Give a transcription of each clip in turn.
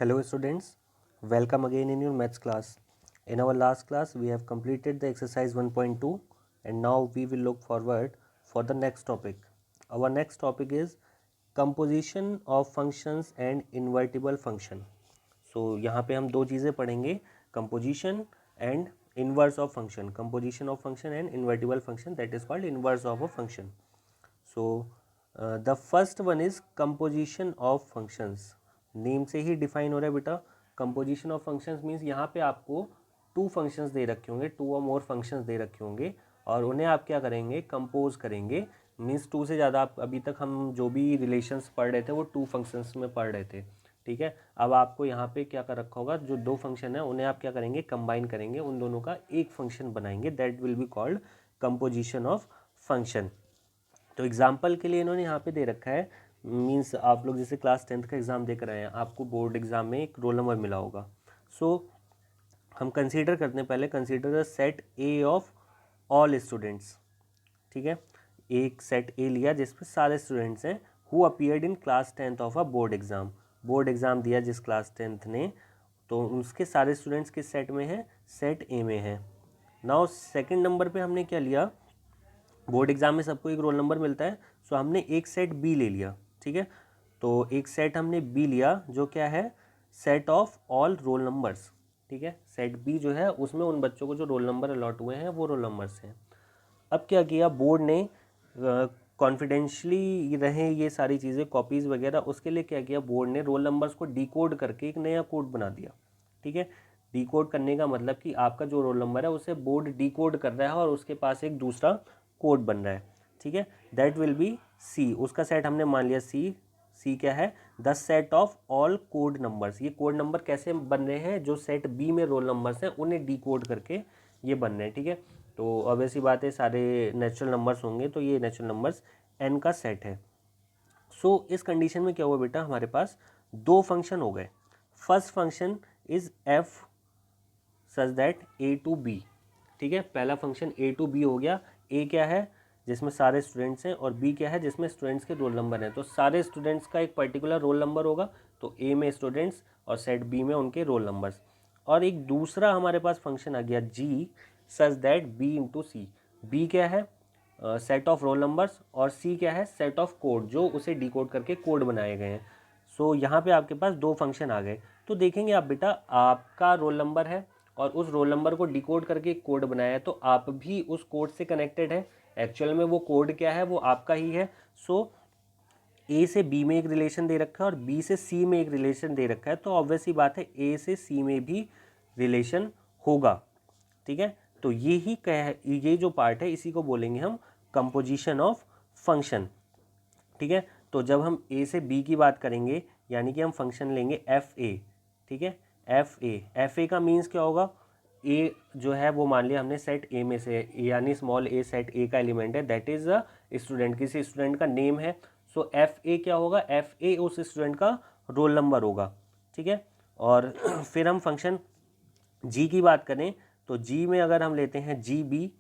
Hello students, welcome again in your maths class. In our last class we have completed the exercise 1.2 and now we will look forward for the next topic. Our next topic is composition of functions and invertible function. So यहाँ पे हम दो चीज़ें पढ़ेंगे, composition and inverse of function. Composition of function and invertible function, that is called inverse of a function. So the first one is composition of functions. Name से ही define हो रहा है बेटा. कंपोजिशन ऑफ फंक्शंस मीन्स यहाँ पे आपको two functions दे रखे होंगे, टू और मोर फंक्शंस दे रखे होंगे और उन्हें आप क्या करेंगे, कंपोज करेंगे. मीन्स टू से ज़्यादा. आप अभी तक हम जो भी रिलेशंस पढ़ रहे थे वो टू फंक्शंस में पढ़ रहे थे, ठीक है. अब आपको यहाँ पे क्या कर रखा होगा, जो दो फंक्शन है उन्हें आप क्या करेंगे, कंबाइन करेंगे, उन दोनों का एक फंक्शन बनाएंगे. That will be called composition of function. तो एग्जाम्पल के लिए इन्होंने यहाँ पे दे रखा है. मीन्स आप लोग जैसे क्लास 10th का एग्ज़ाम देख रहे हैं, आपको बोर्ड एग्ज़ाम में एक रोल नंबर मिला होगा. सो हम कंसीडर करते हैं, पहले consider the set A of all students. ठीक है, एक सेट ए लिया जिसमें सारे स्टूडेंट्स हैं who appeared in class 10th of a board exam. Board exam दिया जिस क्लास 10th ने, तो उसके सारे स्टूडेंट्स किस सेट में हैं, सेट ए में हैं. नाउ सेकेंड नंबर पे हमने क्या लिया, बोर्ड एग्ज़ाम में सबको एक रोल नंबर मिलता है. सो हमने एक सेट बी ले लिया. ठीक है, तो एक सेट हमने बी लिया जो क्या है, set of all roll numbers. ठीक है, सेट बी जो है उसमें उन बच्चों को जो रोल नंबर अलॉट हुए हैं वो रोल नंबर्स हैं. अब क्या किया बोर्ड ने, कॉन्फिडेंशली रहे ये सारी चीज़ें कॉपीज़ वगैरह, उसके लिए क्या किया बोर्ड ने, रोल नंबर्स को डिकोड करके एक नया कोड बना दिया. ठीक है, डिकोड करने का मतलब कि आपका जो रोल नंबर है उसे बोर्ड डिकोड कर रहा है और उसके पास एक दूसरा कोड बन रहा है. ठीक है, दैट विल बी सी. उसका सेट हमने मान लिया सी. सी क्या है, the set of all code numbers. ये कोड नंबर कैसे बन रहे हैं, जो सेट बी में रोल नंबर्स हैं उन्हें डिकोड करके ये बन रहे हैं. ठीक है, तो ऑब्वियसली बात है सारे नेचुरल नंबर्स होंगे, तो ये नेचुरल नंबर्स एन का सेट है. सो इस कंडीशन में क्या हुआ बेटा, हमारे पास दो फंक्शन हो गए. First function is f such that A to B. ठीक है, पहला फंक्शन ए टू बी हो गया. ए क्या है, जिसमें सारे स्टूडेंट्स हैं, और बी क्या है, जिसमें स्टूडेंट्स के रोल नंबर हैं. तो सारे स्टूडेंट्स का एक पर्टिकुलर रोल नंबर होगा, तो ए में स्टूडेंट्स और सेट बी में उनके रोल नंबर्स. और एक दूसरा हमारे पास फंक्शन आ गया G such that B into C. B क्या है, सेट ऑफ रोल नंबर्स, और सी क्या है, सेट ऑफ कोड जो उसे डिकोड करके कोड बनाए गए हैं. सो यहाँ पे आपके पास दो फंक्शन आ गए. तो देखेंगे आप बेटा, आपका रोल नंबर है और उस रोल नंबर को डिकोड करके एक कोड बनाया है, तो आप भी उस कोड से कनेक्टेड है. एक्चुअल में वो कोड क्या है, वो आपका ही है. सो ए से बी में एक रिलेशन दे रखा है और बी से सी में एक रिलेशन दे रखा है, तो ऑब्वियस ही बात है ए से सी में भी रिलेशन होगा. ठीक है, तो ये जो पार्ट है इसी को बोलेंगे हम कंपोजिशन ऑफ फंक्शन. ठीक है, तो जब हम ए से बी की बात करेंगे, यानी कि हम फंक्शन लेंगे एफ ए. ठीक है, एफ ए का मीन्स क्या होगा, ए जो है वो मान लिया हमने सेट ए में से, यानी स्मॉल ए सेट ए का एलिमेंट है, दैट इज अ स्टूडेंट, किसी स्टूडेंट का नेम है. सो एफ ए क्या होगा, एफ ए उस स्टूडेंट का रोल नंबर होगा. ठीक है, और फिर हम फंक्शन जी की बात करें, तो जी में अगर हम लेते हैं g B,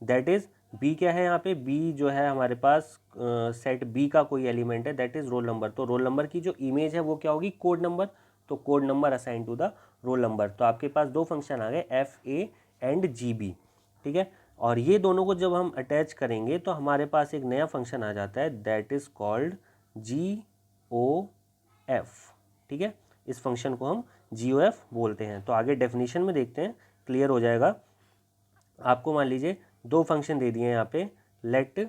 that is B क्या है, यहाँ पे बी जो है हमारे पास सेट बी का कोई एलिमेंट है, दैट इज रोल नंबर. तो रोल नंबर की जो इमेज है वो क्या होगी, कोड नंबर. तो code number assign to the roll number. तो आपके पास दो फंक्शन आ गए, f A and g B. ठीक है, और ये दोनों को जब हम अटैच करेंगे तो हमारे पास एक नया फंक्शन आ जाता है, that is called g O f. ठीक है, इस फंक्शन को हम जी ओ एफ बोलते हैं. तो आगे डेफिनेशन में देखते हैं, क्लियर हो जाएगा. आपको मान लीजिए दो फंक्शन दे दिए हैं यहाँ पे, लेट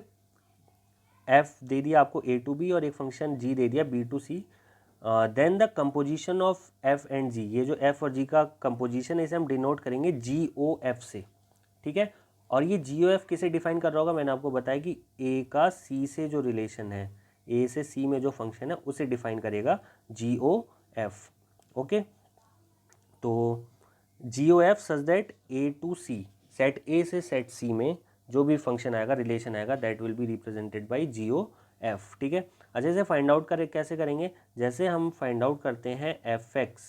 एफ दे दिया आपको ए टू बी और एक फंक्शन जी दे दिया B to C. Then the composition of F and G, ये जो एफ और जी का कंपोजिशन है इसे हम डिनोट करेंगे जी ओ एफ से. ठीक है, और ये जी ओ एफ किसे डिफाइन कर रहा होगा, मैंने आपको बताया कि ए का सी से जो रिलेशन है, ए से सी में जो फंक्शन है उसे डिफाइन करेगा जी ओ एफ. ओके, तो G O F such that A to C, set A से सेट सी में जो भी फंक्शन आएगा, रिलेशन आएगा, that will be represented by g O f. ठीक है, अच्छा इसे फाइंड आउट कैसे करेंगे, जैसे हम फाइंड आउट करते हैं एफ एक्स.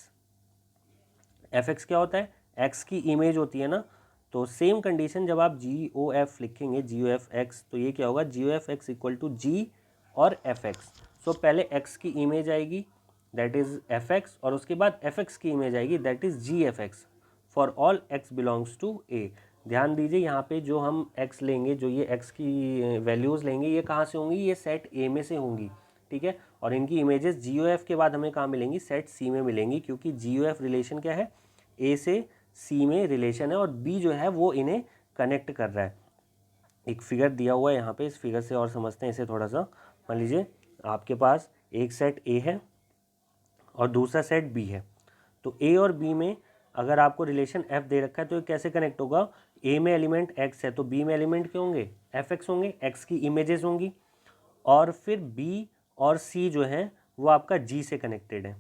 एफ एक्स क्या होता है, एक्स की इमेज होती है ना. तो सेम कंडीशन जब आप जी ओ एफ लिखेंगे, जी ओ एफ एक्स, तो ये क्या होगा, G O F x equal to G और एफ एक्स. सो पहले एक्स की इमेज आएगी, दैट इज़ एफ एक्स, और उसके बाद एफ एक्स की इमेज आएगी that is G F X for all X belongs to A. ध्यान दीजिए यहाँ पे जो हम x लेंगे, जो ये x की वैल्यूज़ लेंगे, ये कहाँ से होंगी, ये सेट A में से होंगी, ठीक है। और इनकी इमेजेस GOF के बाद हमें कहाँ मिलेंगी, सेट C में मिलेंगी, क्योंकि GOF रिलेशन क्या है, A से C में रिलेशन है, और B जो है वो इन्हें कनेक्ट कर रहा है। एक फिगर दिया हुआ है यहाँ पे, इस फिगर से और समझते हैं इसे थोड़ा सा। मान लीजिए आपके पास एक सेट A है और दूसरा सेट B है, तो A और B में अगर आपको रिलेशन F दे रखा है तो ये कैसे कनेक्ट होगा, A में एलिमेंट X है तो B में एलिमेंट क्या होंगे, FX होंगे, X की इमेजेस होंगी, और फिर B और C जो है वो आपका G से कनेक्टेड है,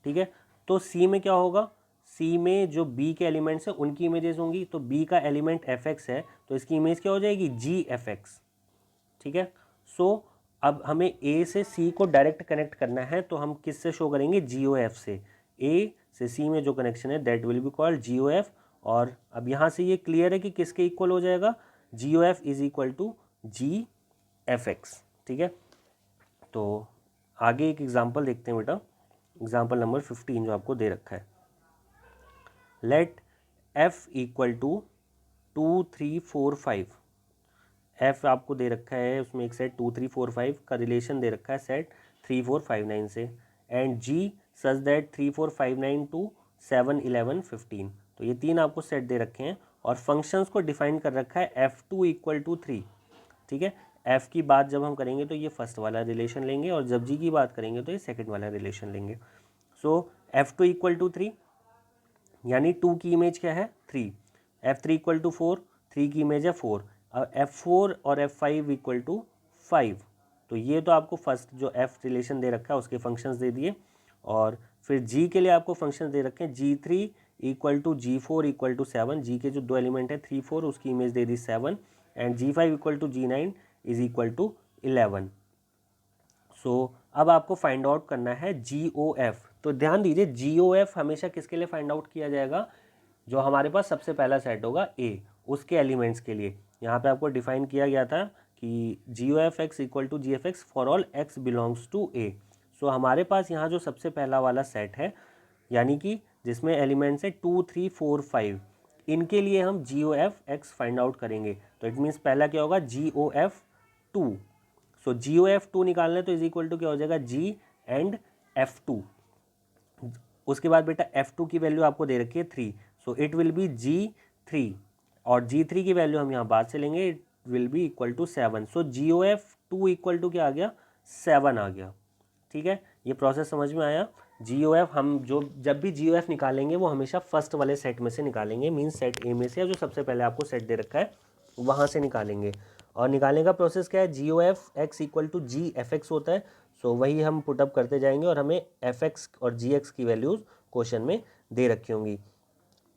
ठीक है। तो C में क्या होगा, C में जो B के एलिमेंट्स हैं उनकी इमेजेस होंगी, तो B का एलिमेंट FX है तो इसकी इमेज क्या हो जाएगी, GFX, ठीक है। सो अब हमें A से C को डायरेक्ट कनेक्ट करना है, तो हम किससे शो करेंगे, GOF से। A से C में जो कनेक्शन है that will be called GOF, और अब यहाँ से ये क्लियर है कि किसके इक्वल हो जाएगा, GOF is equal to GFX, ठीक है। तो आगे एक एग्जांपल देखते हैं बेटा, एग्जांपल नंबर 15 जो आपको दे रखा है। Let F equal to 2 3 4 5, f आपको दे रखा है, उसमें एक सेट 2 3 4 5 का रिलेशन दे रखा है सेट 3 4 5 9 से, and g such that 3 4 5 9 to 7 11 15। तो ये तीन आपको सेट दे रखे हैं, और फंक्शंस को डिफाइन कर रखा है F2 इक्वल टू 3, ठीक है। F की बात जब हम करेंगे तो ये फर्स्ट वाला रिलेशन लेंगे, और जब G की बात करेंगे तो ये सेकंड वाला रिलेशन लेंगे। सो F2 इक्वल टू 3, यानी 2 की इमेज क्या है, 3, F3 इक्वल टू 4, 3 की इमेज है 4, और F4 और F5 इक्वल टू 5। तो ये तो आपको फर्स्ट जो F रिलेशन दे रखा है उसके फंक्शंस दे दिए, और फिर G के लिए आपको फंक्शंस दे रखे हैं, G3 equal to G4 equal to 7, G के जो दो एलिमेंट है 3 4 उसकी इमेज दे दी 7, and G5 equal to G9 is equal to 11। So अब आपको फाइंड आउट करना है GOF। तो ध्यान दीजिए GOF हमेशा किसके लिए फाइंड आउट किया जाएगा, जो हमारे पास सबसे पहला सेट होगा A, उसके एलिमेंट्स के लिए। यहाँ पे आपको डिफाइन किया गया था कि GOF equal to GFX for all x belongs to A। So हमारे पास यहाँ जो सबसे पहला वाला सेट है, यानी कि जिसमें एलिमेंट्स है 2 3 4 5, इनके लिए हम GOF फाइंड आउट करेंगे। तो इट मीन्स पहला क्या होगा, GOF2। सो GOF2 निकालना है तो इज इक्वल टू क्या हो जाएगा, G एंड F2। उसके बाद बेटा F2 की वैल्यू आपको दे रखी है 3, सो इट विल बी G3, और G3 की वैल्यू हम यहाँ बाद से लेंगे, it will be equal to 7। So GOF2 equal to क्या आ गया, 7 आ गया, ठीक है। ये प्रोसेस समझ में आया। GOF हम जब भी GOF निकालेंगे वो हमेशा फर्स्ट वाले सेट में से निकालेंगे, मीन्स सेट A में से, या जो सबसे पहले आपको सेट दे रखा है वहाँ से निकालेंगे। और निकालने का प्रोसेस क्या है, GOF इक्वल टू GFX होता है। सो वही हम पुटअप करते जाएंगे, और हमें FX और GX की वैल्यूज़ क्वेश्चन में दे रखी होंगी।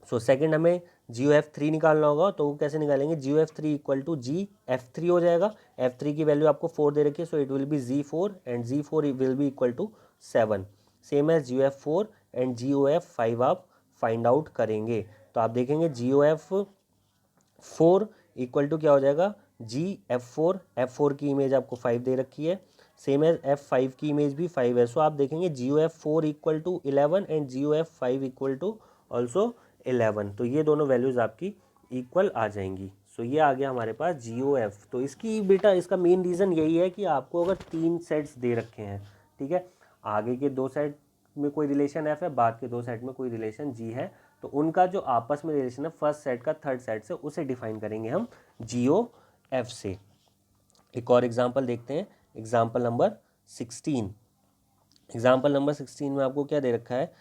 सो सेकंड हमें GOF3 निकालना होगा, तो वो कैसे निकालेंगे, GOF3 इक्वल टू GF3 हो जाएगा। F3 की वैल्यू आपको 4 दे रखी है, so it will be G4, and G4 will be equal to 7। Same as GOF4 and GOF5 आप फाइंड आउट करेंगे। तो आप देखेंगे GOF4 इक्वल टू क्या हो जाएगा, GF4, F4 की इमेज आपको 5 दे रखी है, सेम एज F5 की इमेज भी 5 है। सो आप देखेंगे GOF4 equal to 11 and GOF5 equal to also 11। तो ये दोनों वैल्यूज़ आपकी इक्वल आ जाएंगी। सो ये आ गया हमारे पास GOF। तो इसकी बेटा इसका मेन रीज़न यही है कि आपको अगर 3 सेट्स दे रखे हैं, ठीक है, आगे के 2 सेट में कोई रिलेशन F है, बाद के 2 सेट में कोई रिलेशन G है, तो उनका जो आपस में रिलेशन है फर्स्ट सेट का थर्ड सेट से, उसे डिफाइन करेंगे हम GOF से। एक और एग्जांपल देखते हैं, एग्जांपल नंबर 16। एग्जांपल नंबर 16 में आपको क्या दे रखा है,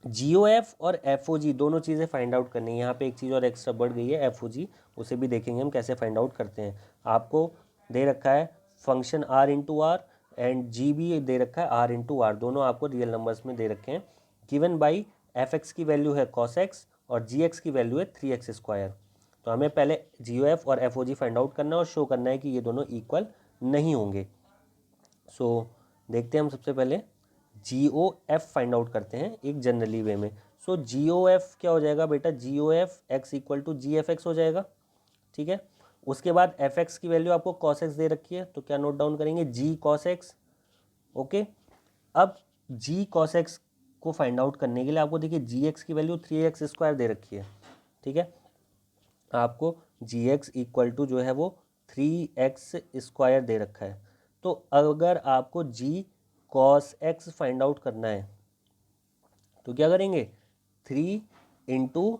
GOF और FOG दोनों चीज़ें फाइंड आउट करनी है। यहाँ पे एक चीज़ और एक्स्ट्रा बढ़ गई है, FOG, उसे भी देखेंगे हम कैसे फाइंड आउट करते हैं। आपको दे रखा है function R into R, and G भी दे रखा है R इंटू आर, दोनों आपको रियल नंबर्स में दे रखे हैं। गिवन बाई FX की वैल्यू है cos x और GX की वैल्यू है 3x स्क्वायर। तो हमें पहले GOF और FOG फाइंड आउट करना है और शो करना है कि ये दोनों इक्वल नहीं होंगे। सो देखते हैं हम सबसे पहले GOF फाइंड आउट करते हैं एक जनरली वे में। सो GOF क्या हो जाएगा बेटा, GOF इक्वल टू GFX हो जाएगा, ठीक है। उसके बाद FX की वैल्यू आपको cos x दे रखी है, तो क्या नोट डाउन करेंगे, G cos x, ओके। अब जी कॉस एक्स को फाइंड आउट करने के लिए आपको देखिए जी एक्स की वैल्यू 3x² दे रखी है, ठीक है। आपको जी एक्स इक्वल टू जो है वो 3x² दे रखा है। तो अगर आपको जी कॉस एक्स फाइंड आउट करना है तो क्या करेंगे, 3 ×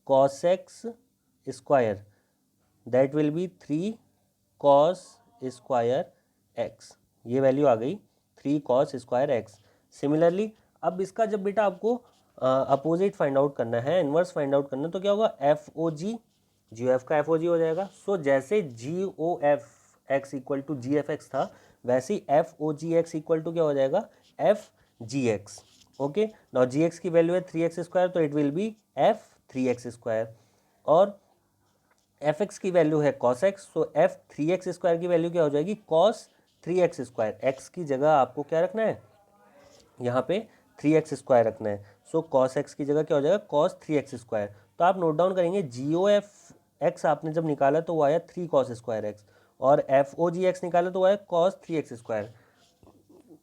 cos x², that will B 3 cos²x, ये वैल्यू आ गई 3 cos²x। सिमिलरली अब इसका जब बेटा आपको अपोजिट फाइंड आउट करना है, इनवर्स फाइंड आउट करना है, तो क्या होगा, एफ ओ जी, जी एफ का एफ ओ जी हो जाएगा। सो जैसे G O F x equal to G F X था, वैसे ही F O G x equal to क्या हो जाएगा, F G X. Okay, now G X की वैल्यू है 3x², तो it will be F 3x², और एफ एक्स की वैल्यू है cos X, so F 3x² की वैल्यू क्या हो जाएगी, कॉस 3x²। एक्स की जगह आपको क्या रखना है, यहाँ पे 3x² रखना है। सो कॉस एक्स की जगह क्या हो जाएगा, कॉस 3x²। तो आप नोट डाउन करेंगे, जी ओ एफ एक्स आपने जब निकाला तो वो आया 3 cos²x, और एफ ओ जी एक्स निकाला तो वो आया कॉस 3x²।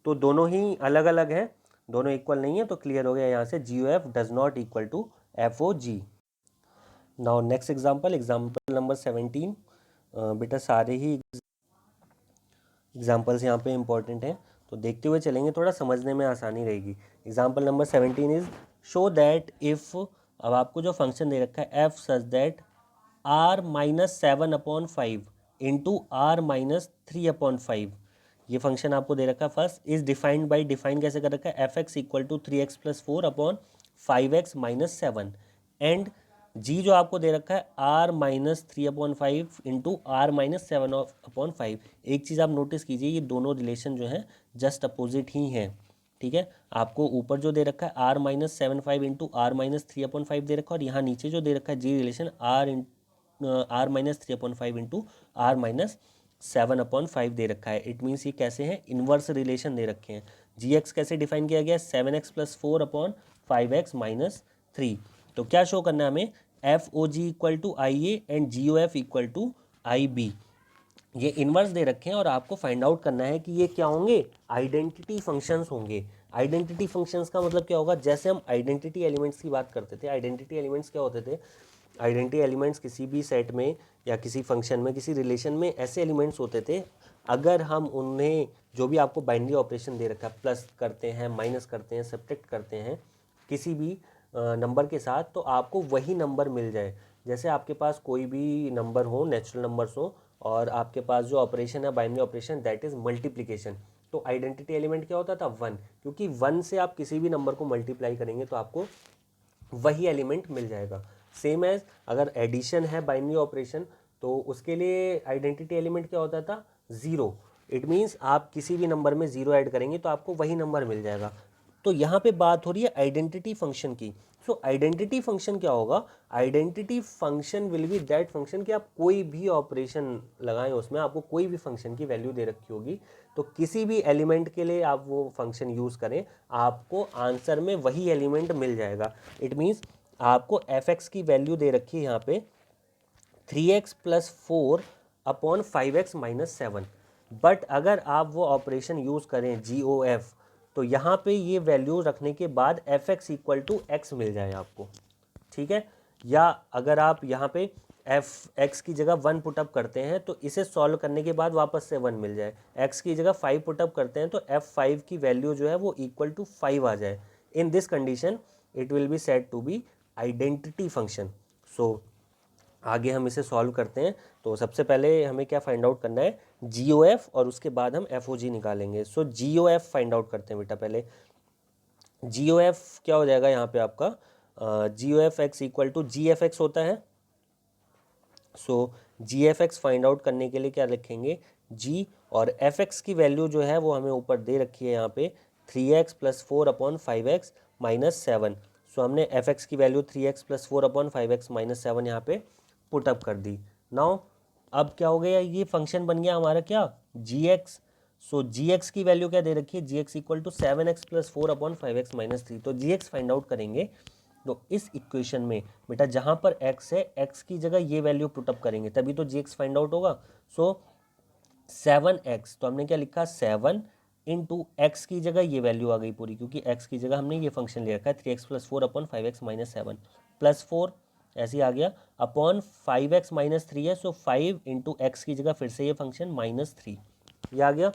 तो दोनों ही अलग अलग हैं, दोनों इक्वल नहीं है, तो क्लियर हो गया यहाँ से G O F does not equal to F O G. Now next example, example number 17। बेटा सारे ही एग्जाम्पल्स यहाँ पे इंपॉर्टेंट हैं, तो देखते हुए चलेंगे, थोड़ा समझने में आसानी रहेगी। Example number 17 is show that if, अब आपको जो फंक्शन दे रखा है F such that r-7/5 into r-3/5, ये फंक्शन आपको दे रखा है। First is defined by, define कैसे कर रखा है, F x equal to 3x+4/5x-7, and G जो आपको दे रखा है r-3/5 इंटू r-7/5। एक चीज़ आप नोटिस कीजिए, ये दोनों रिलेशन जो हैं जस्ट अपोजिट ही हैं, ठीक है। आपको ऊपर जो दे रखा है r-7/5 इंटू r-3/5 दे रखा है, और यहाँ नीचे जो दे रखा है जी रिलेशन r-3/5 इंटू r-7/5 दे रखा है। इट मीन्स ये कैसे हैं, इन्वर्स रिलेशन दे रखे हैं। जी एक्स कैसे डिफाइन किया गया है, 7x+4/5x-3। तो क्या शो करना है हमें, f O g equal to I A and g O f equal to I B, ये इन्वर्स दे रखे हैं, और आपको फाइंड आउट करना है कि ये क्या होंगे, आइडेंटिटी फंक्शंस होंगे। आइडेंटिटी फंक्शंस का मतलब क्या होगा, जैसे हम आइडेंटिटी एलिमेंट्स की बात करते थे, आइडेंटिटी एलिमेंट्स क्या होते थे, आइडेंटिटी एलिमेंट्स किसी भी सेट में या किसी फंक्शन में, किसी रिलेशन में ऐसे एलिमेंट्स होते थे, अगर हम उन्हें, जो भी आपको बाइनरी ऑपरेशन दे रखा है, प्लस करते हैं, माइनस करते हैं, सब्ट्रैक्ट करते हैं किसी भी नंबर के साथ, तो आपको वही नंबर मिल जाए। जैसे आपके पास कोई भी नंबर हो, नेचुरल नंबर्स हो, और आपके पास जो ऑपरेशन है binary operation, that is multiplication, तो आइडेंटिटी एलिमेंट क्या होता था, 1, क्योंकि 1 से आप किसी भी नंबर को मल्टीप्लाई करेंगे तो आपको वही एलिमेंट मिल जाएगा। सेम एज अगर एडिशन है बाइनरी ऑपरेशन, तो उसके लिए आइडेंटिटी एलिमेंट क्या होता था, 0। इट मीन्स आप किसी भी नंबर में 0 ऐड करेंगे तो आपको वही नंबर मिल जाएगा। तो यहाँ पे बात हो रही है आइडेंटिटी फंक्शन की। सो आइडेंटिटी फंक्शन क्या होगा, identity function will B that function कि आप कोई भी ऑपरेशन लगाएं, उसमें आपको कोई भी फंक्शन की वैल्यू दे रखी होगी, तो किसी भी एलिमेंट के लिए आप वो फंक्शन यूज़ करें, आपको आंसर में वही एलिमेंट मिल जाएगा। इट मीन्स आपको एफ एक्स की वैल्यू दे रखी है यहाँ पे 3x+4/5x-7, बट अगर आप वो ऑपरेशन यूज़ करें जी ओ एफ, तो यहाँ पे ये वैल्यू रखने के बाद F x equal to X मिल जाए आपको, ठीक है। या अगर आप यहाँ पे एफ एक्स की जगह 1 पुटअप करते हैं, तो इसे सॉल्व करने के बाद वापस से 1 मिल जाए। एक्स की जगह 5 पुटअप करते हैं, तो f5 की वैल्यू जो है वो इक्वल टू 5 आ जाए। In this condition it will be said to be identity function. So आगे हम इसे सॉल्व करते हैं। तो सबसे पहले हमें क्या फाइंड आउट करना है, जी ओ एफ, और उसके बाद हम एफ ओ जी निकालेंगे। सो G O F find out करते हैं बेटा। पहले जी ओ एफ क्या हो जाएगा यहाँ पे आपका, G O F x equal to G F X होता है। So G F X find out करने के लिए क्या लिखेंगे, जी, और एफ एक्स की वैल्यू जो है वो हमें ऊपर दे रखी है यहाँ पे 3x+4/5x-7। सो हमने एफ एक्स की वैल्यू 3x+4/5x-7 यहाँ पे पुटअप कर दी। नाउ अब क्या हो गया, ये फंक्शन बन गया हमारा क्या, जी एक्स। सो जी एक्स की वैल्यू क्या दे रखी है, जी एक्स इक्वल टू 7x+4/5x-3। तो जी एक्स फाइंड आउट करेंगे, तो इस इक्वेशन में बेटा जहाँ पर x है, x की जगह ये वैल्यू पुटअप करेंगे, तभी तो जी एक्स फाइंड आउट होगा। सो 7x, तो हमने क्या लिखा, 7 इंटू एक्स की जगह ये वैल्यू आ गई पूरी, क्योंकि एक्स की जगह हमने ये फंक्शन ले रखा है 3x + 4 अपॉन 5x - 7 प्लस 4 ऐसे ही आ गया अपॉन 5x - 3 है, सो 5 इंटू एक्स की जगह फिर से ये फंक्शन -3 ये आ गया।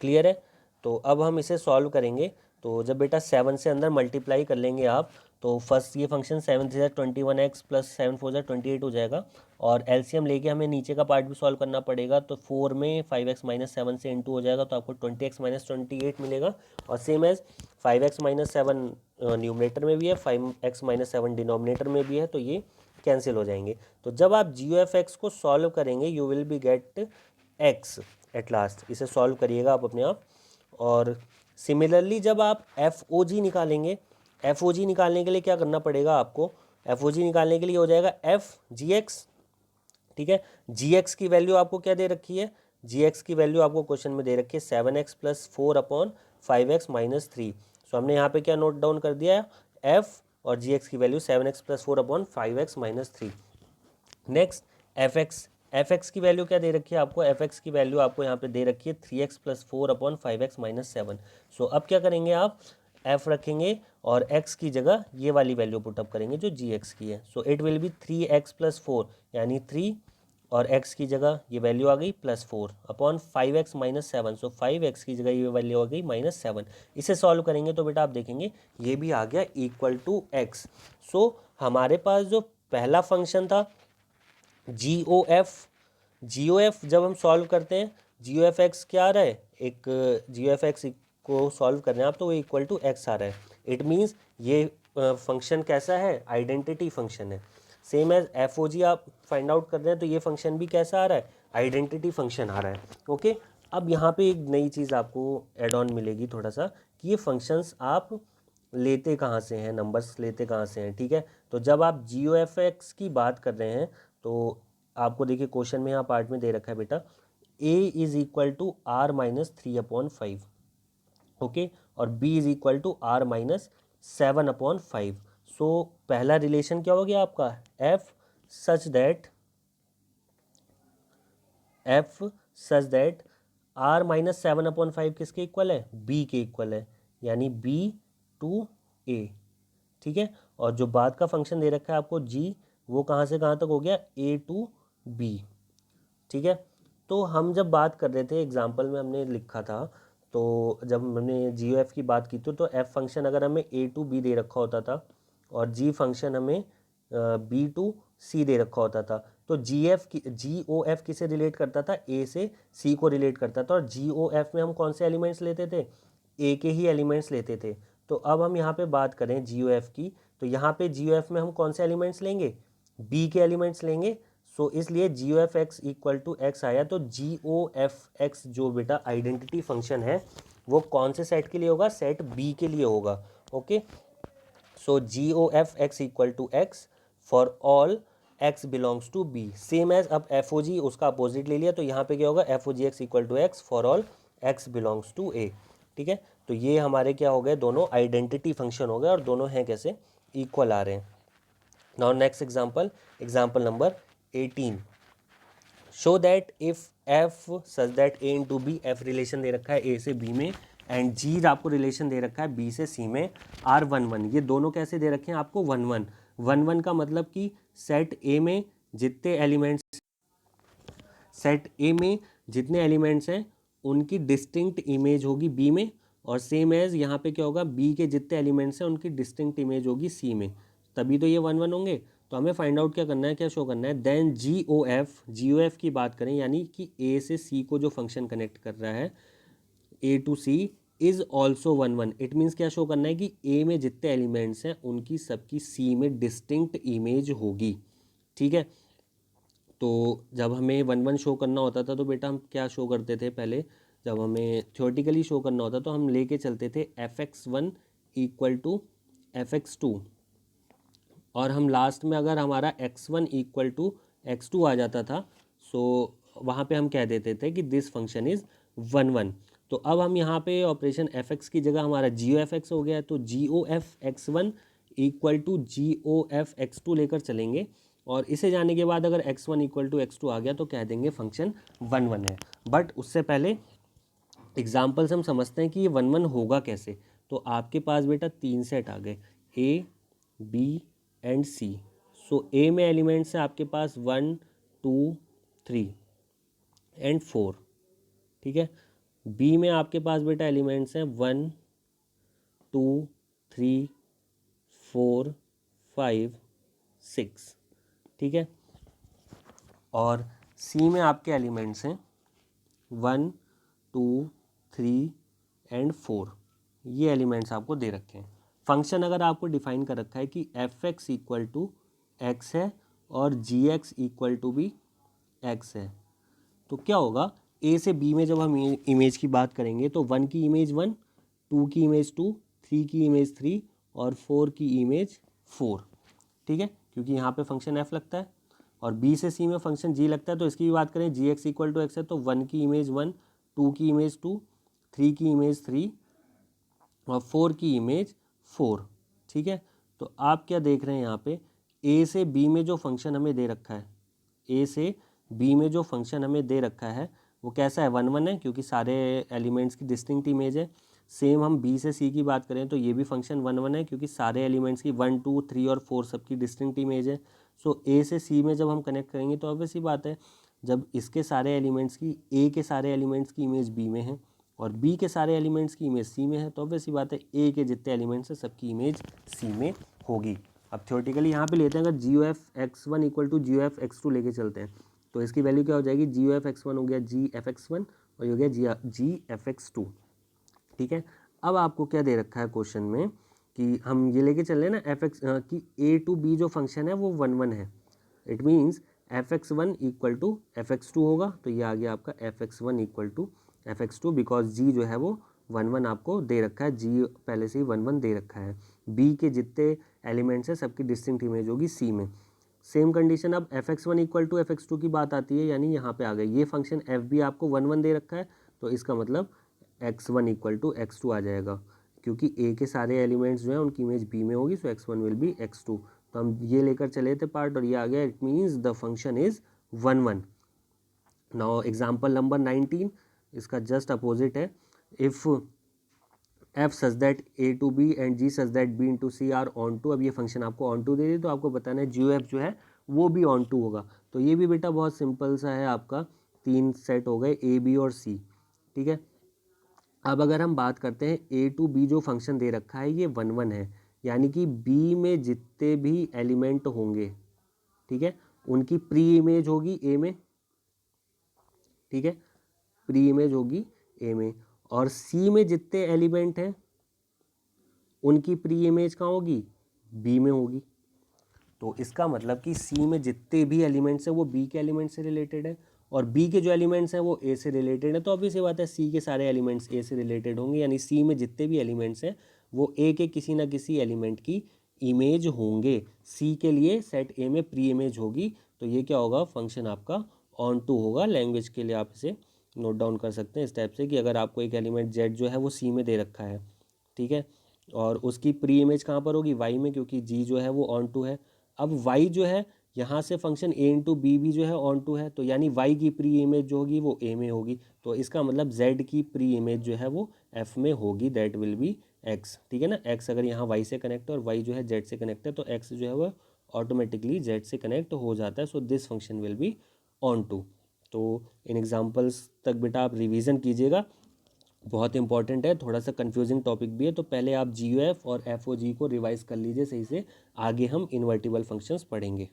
क्लियर है। तो अब हम इसे सॉल्व करेंगे। तो जब बेटा 7 से अंदर मल्टीप्लाई कर लेंगे आप, तो फर्स्ट ये फंक्शन 7 से 21x प्लस 7 4 28 हो जाएगा, और एलसीएम लेके हमें नीचे का पार्ट भी सॉल्व करना पड़ेगा। तो 4 में 5x - 7 से इंटू हो जाएगा, तो आपको 20x - 28 मिलेगा। और सेम एज 5x - 7 न्यूमरेटर में भी है, 5x - 7 डिनोमिनेटर में भी है, तो ये कैंसिल हो जाएंगे। तो जब आप जी एफ एक्स को सॉल्व करेंगे you will be get x at last. इसे सॉल्व करिएगा आप अपने आप। और सिमिलरली जब आप एफ ओ जी निकालेंगे, एफ ओ जी निकालने के लिए क्या करना पड़ेगा आपको, एफ ओ जी निकालने के लिए हो जाएगा एफ जी एक्स। ठीक है, जी एक्स की वैल्यू आपको क्या दे रखी है, जी एक्स की वैल्यू आपको क्वेश्चन में दे रखी है 7x + 4 अपॉन 5x - 3। सो हमने यहाँ पे क्या नोट डाउन कर दिया है, एफ और जी एक्स की value 7x + 4 upon 5x - 3। Next F X की वैल्यू क्या दे रखी है आपको, एफ एक्स की वैल्यू आपको यहाँ पे दे रखी है 3x + 4 अपॉन 5x - 7। सो अब क्या करेंगे आप, एफ रखेंगे और एक्स की जगह ये वाली वैल्यू पुटअप करेंगे जो जी एक्स की है। So it will B 3x + 4 यानी 3, और x की जगह ये वैल्यू आ गई +4 अपॉन 5x - 7। सो 5x की जगह ये वैल्यू आ गई -7। इसे सॉल्व करेंगे तो बेटा आप देखेंगे ये भी आ गया इक्वल टू x। सो हमारे पास जो पहला फंक्शन था जी ओ एफ, जब हम सॉल्व करते हैं जी ओ एफ एक्स क्या आ रहा है, एक जी ओ एफ एक्स को सॉल्व कर रहे हैं आप, तो वो इक्वल टू एक्स आ रहा है। इट मीन्स ये फंक्शन कैसा है, आइडेंटिटी फंक्शन है। सेम एज एफ ओ जी आप फाइंड आउट कर रहे हैं, तो ये फंक्शन भी कैसा आ रहा है, आइडेंटिटी फंक्शन आ रहा है। ओके, अब यहाँ पे एक नई चीज़ आपको एड ऑन मिलेगी थोड़ा सा, कि ये फंक्शंस आप लेते कहाँ से हैं, नंबर्स लेते कहाँ से हैं। ठीक है, तो जब आप जी ओ एफ एक्स की बात कर रहे हैं, तो आपको देखिए क्वेश्चन में यहाँ पार्ट में दे रखा है बेटा a is equal to r - 3/5। Okay, और b is equal to r - 7/5। So पहला रिलेशन क्या हो गया आपका, f सच दैट r - 7/5 किसके इक्वल है, b के इक्वल है, यानी b टू a। ठीक है, और जो बाद का फंक्शन दे रखा है आपको g, वो कहाँ से कहाँ तक हो गया, a टू b। ठीक है, तो हम जब बात कर रहे थे एग्जाम्पल में हमने लिखा था, तो जब हमने जी ओ एफ की बात की थी, तो एफ फंक्शन अगर हमें ए टू बी दे रखा होता था और जी फंक्शन हमें बी टू सी दे रखा होता था, तो जी ओ एफ किसे रिलेट करता था, ए से सी को रिलेट करता था। और जी ओ एफ में हम कौन से एलिमेंट्स लेते थे, ए के ही एलिमेंट्स लेते थे। तो अब हम यहाँ पे बात करें जी ओ एफ की, तो यहाँ पे जी ओ एफ में हम कौन से एलिमेंट्स लेंगे, बी के एलिमेंट्स लेंगे। सो इसलिए G O F x equal to X आया। तो जी ओ एफ एक्स जो बेटा आइडेंटिटी फंक्शन है, वो कौन से सेट के लिए होगा, सेट बी के लिए होगा। Okay, so G O F x equal to X for all X belongs to B. Same as अब एफ ओ जी उसका अपोजिट ले लिया, तो यहाँ पे क्या होगा, F O G x equal to X for all X belongs to A. ठीक है, तो ये हमारे क्या हो गए, दोनों आइडेंटिटी फंक्शन हो गए, और दोनों हैं कैसे, इक्वल आ रहे हैं। Now next example number 18। Show that if F such that A into B, F relation दे रखा है ए से बी में, एंड जी आपको रिलेशन दे रखा है बी से सी में, आर 1 1। ये दोनों कैसे दे रखे हैं आपको, 1 1 का मतलब कि सेट ए में जितने एलिमेंट्स हैं उनकी डिस्टिंक्ट इमेज होगी बी में, और सेम एज यहाँ पे क्या होगा, बी के जितने एलिमेंट्स हैं उनकी डिस्टिंक्ट इमेज होगी सी में, तभी तो ये 1 1 होंगे। तो हमें फाइंड आउट क्या करना है, क्या शो करना है, देन जी ओ एफ की बात करें, यानी कि ए से सी को जो फंक्शन कनेक्ट कर रहा है, A to C is also 1 1। It means क्या शो करना है कि ए में जितने एलिमेंट्स हैं उनकी सबकी सी में डिस्टिंक्ट इमेज होगी। ठीक है, तो जब हमें 1 1 शो करना होता था, तो बेटा हम क्या शो करते थे पहले, जब हमें थ्योरेटिकली शो करना होता तो हम लेके चलते थे f(x1) इक्वल टू f(x2), और हम लास्ट में अगर हमारा x1 इक्वल टू x2 आ जाता था, सो वहाँ पे हम कह देते थे कि दिस फंक्शन इज़ 1 1। तो अब हम यहाँ पे ऑपरेशन fx की जगह हमारा जी ओ एफ एक्स हो गया है, तो G O F x1 equal to G O F x2 लेकर चलेंगे, और इसे जाने के बाद अगर x1 इक्वल टू x2 आ गया तो कह देंगे फंक्शन 1 1 है। बट उससे पहले एग्जाम्पल्स हम समझते हैं कि ये 1 1 होगा कैसे। तो आपके पास बेटा 3 सेट आ गए, ए बी एंड सी। सो ए में एलिमेंट्स हैं आपके पास 1 2 3 एंड 4, ठीक है। बी में आपके पास बेटा एलिमेंट्स हैं 1 2 3 4 5 6, ठीक है। और सी में आपके एलिमेंट्स हैं 1 2 3 एंड 4। ये एलिमेंट्स आपको दे रखे हैं। फंक्शन अगर आपको डिफाइन कर रखा है कि f x equal to x है और जी एक्स इक्वल टू भी एक्स है, तो क्या होगा, ए से बी में जब हम इमेज की बात करेंगे तो 1 की इमेज 1, 2 की इमेज 2, 3 की इमेज 3 और 4 की इमेज 4, ठीक है, क्योंकि यहाँ पे फंक्शन एफ लगता है। और बी से सी में फंक्शन जी लगता है, तो इसकी भी बात करें जी एक्स इक्वल टू एक्स है तो 1 की इमेज 1, 2 की इमेज 2, 3 की इमेज 3 और 4 की इमेज 4, ठीक है। तो आप क्या देख रहे हैं यहाँ पे, ए से बी में जो फंक्शन हमें दे रखा है, ए से बी में जो फंक्शन हमें दे रखा है वो कैसा है, 1 1 है, क्योंकि सारे एलिमेंट्स की डिस्टिंक्ट इमेज है। सेम हम बी से सी की बात करें तो ये भी फंक्शन 1 1 है, क्योंकि सारे एलिमेंट्स की 1 2 3 और 4 सबकी डिस्टिंक्ट इमेज है। सो ए से सी में जब हम कनेक्ट करेंगे तो ऑब्वियस ही बात है, जब इसके सारे एलिमेंट्स की, ए के सारे एलिमेंट्स की इमेज बी में है और बी के सारे एलिमेंट्स की इमेज सी में है, तो ऑब्वियस ही बात है ए के जितने एलिमेंट्स हैं सबकी इमेज सी में होगी। अब थ्योरेटिकली यहाँ पे लेते हैं, अगर G F x one equal to G F x two लेके चलते हैं तो इसकी वैल्यू क्या हो जाएगी, जी एफ एक्स वन हो गया जी एफ एक्स वन और ये हो गया जी एफ एक्स टू, ठीक है। अब आपको क्या दे रखा है क्वेश्चन में कि हम ये लेके चल रहे हैं ना एफ एक्स कि ए टू बी जो फंक्शन है वो 1 1 है। It means F x one equal to F x two होगा, तो ये आ गया आपका F x one equal to F x two, because G जो है वो 1 1 आपको दे रखा है, जी पहले से ही 1 1 दे रखा है। बी के जितने एलिमेंट्स हैं सबकी डिस्टिंक्ट इमेज होगी सी में। सेम कंडीशन अब f x one equal to F x two की बात आती है, यानी यहाँ पे आ गई ये फंक्शन एफ भी आपको 1 1 दे रखा है, तो इसका मतलब X one equal to X two आ जाएगा, क्योंकि ए के सारे एलिमेंट्स जो हैं उनकी इमेज बी में होगी, so X one will be X two. तो हम ये लेकर चले थे पार्ट और ये आ गया, it means the function is 1 1। Now example number 19, इसका जस्ट अपोजिट है, if f such that A to B and g such that B into C are onto. अब ये फंक्शन आपको ऑन टू दे दी, तो आपको बताना है जी एफ जो है वो भी ऑन टू होगा। तो ये भी बेटा बहुत सिंपल सा है, आपका 3 सेट हो गए ए बी और सी, ठीक है। अब अगर हम बात करते हैं ए टू बी जो फंक्शन दे रखा है ये 1 1 है, यानी कि बी में जितने भी एलिमेंट होंगे, ठीक है, उनकी प्री इमेज होगी ए में, ठीक है, प्री इमेज होगी ए में। और सी में जितने एलिमेंट हैं उनकी प्री इमेज कहाँ होगी, बी में होगी। तो इसका मतलब कि सी में जितने भी एलिमेंट्स हैं वो बी के एलिमेंट से रिलेटेड है और बी के जो एलिमेंट्स हैं वो ए से रिलेटेड है, तो ऑब्वियस ये बात है सी के सारे एलिमेंट्स ए से रिलेटेड होंगे, यानी सी में जितने भी एलिमेंट्स हैं वो ए के किसी ना किसी एलिमेंट की इमेज होंगे। सी के लिए सेट ए में प्री इमेज होगी, तो ये क्या होगा, फंक्शन आपका ऑन टू होगा। लैंग्वेज के लिए आप इसे नोट डाउन कर सकते हैं इस टाइप से कि अगर आपको एक एलिमेंट जेड जो है वो सी में दे रखा है, ठीक है, और उसकी प्री इमेज कहाँ पर होगी, वाई में, क्योंकि जी जो है वो ऑन टू है। अब y जो है यहाँ से फंक्शन a इंटू बी भी जो है ऑन टू है, तो यानी y की प्री इमेज जो होगी वो a में होगी, तो इसका मतलब z की प्री इमेज जो है वो f में होगी, दैट विल बी x, ठीक है ना। x अगर यहाँ y से कनेक्ट है और y जो है z से कनेक्ट है तो x जो है वो ऑटोमेटिकली z से कनेक्ट हो जाता है, so this function will be onto. तो इन एग्जाम्पल्स तक बेटा आप रिविज़न कीजिएगा, बहुत इंपॉर्टेंट है, थोड़ा सा कंफ्यूजिंग टॉपिक भी है, तो पहले आप जी यू एफ और एफ ओ जी को रिवाइज कर लीजिए सही से, आगे हम इन्वर्टिबल फंक्शंस पढ़ेंगे।